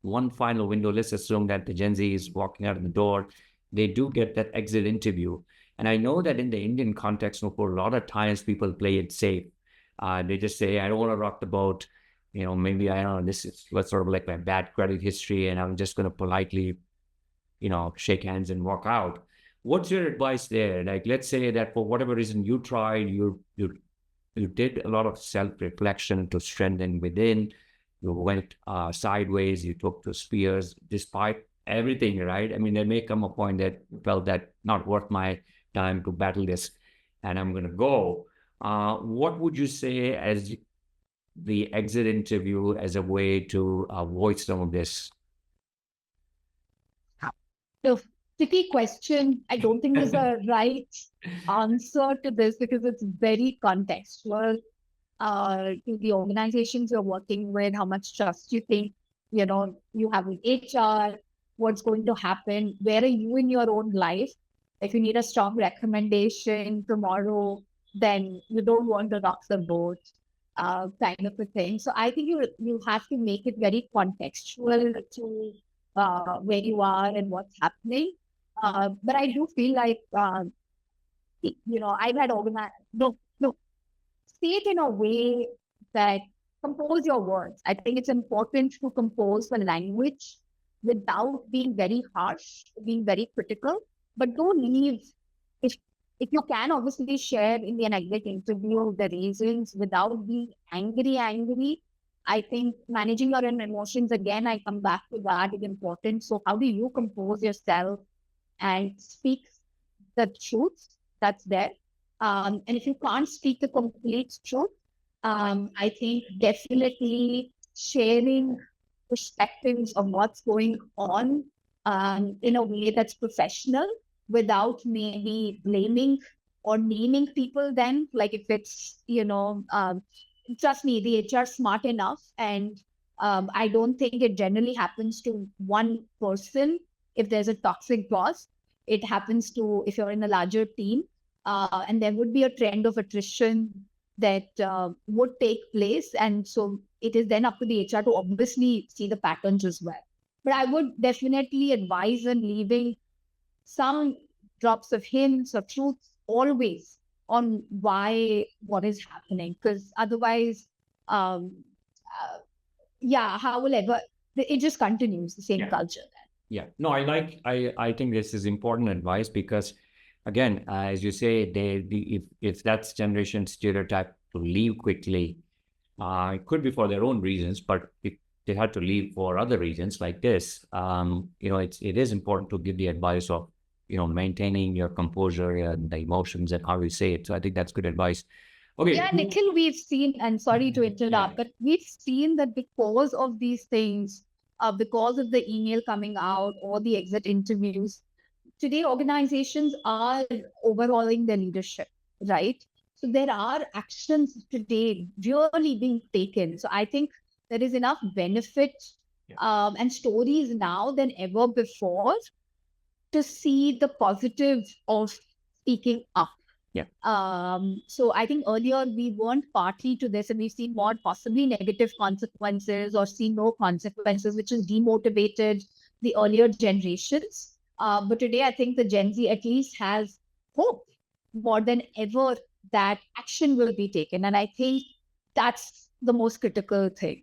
one final window, let's assume that the Gen Z is walking out of the door, they do get that exit interview. And I know that in the Indian context, for a lot of times people play it safe. They just say, I don't want to rock the boat. Maybe I don't know, this is what's sort of like my bad credit history, and I'm just going to politely, shake hands and walk out. What's your advice there? Like, let's say that for whatever reason you tried, you did a lot of self-reflection to strengthen within. You went sideways. You took to spears despite everything, right? I mean, there may come a point that you felt that not worth my time to battle this, and I'm going to go. What would you say as the exit interview as a way to avoid some of this? So, tricky question. I don't think there's a right answer to this because it's very contextual to the organizations you're working with, how much trust you think, you have with HR, what's going to happen, where are you in your own life? If you need a strong recommendation tomorrow, then you don't want to rock the boat, kind of a thing. So I think you have to make it very contextual to where you are and what's happening. But I do feel like, I've had organized, no, say it in a way that compose your words. I think it's important to compose the language without being very harsh, being very critical, but don't leave. If if you can obviously share in the exec interview the reasons without being angry. I think managing your own emotions, again, I come back to that, is important. So how do you compose yourself and speak the truth that's there? And if you can't speak the complete truth, I think definitely sharing perspectives of what's going on in a way that's professional without maybe blaming or naming people then. Like if it's, trust me, the HR smart enough. And I don't think it generally happens to one person if there's a toxic boss. It happens to if you're in a larger team. And there would be a trend of attrition that would take place. And so it is then up to the HR to obviously see the patterns as well. But I would definitely advise on leaving some drops of hints or truths always on why what is happening. Because otherwise, how will ever, it just continues the same culture then. Yeah, no, I think this is important advice because, again, as you say, if that's generation stereotype to leave quickly, it could be for their own reasons, but if they had to leave for other reasons like this, it is important to give the advice of, maintaining your composure and the emotions and how you say it. So I think that's good advice. Okay. Yeah, Nikhil, we've seen, and sorry to interrupt, but we've seen that because of these things, because of the email coming out or the exit interviews, today organizations are overhauling their leadership, right? So there are actions today really being taken. So I think there is enough benefit and stories now than ever before to see the positive of speaking up. Yeah. So I think earlier we weren't party to this and we've seen more possibly negative consequences or seen no consequences, which has demotivated the earlier generations. But today I think the Gen Z at least has hope more than ever that action will be taken. And I think that's the most critical thing.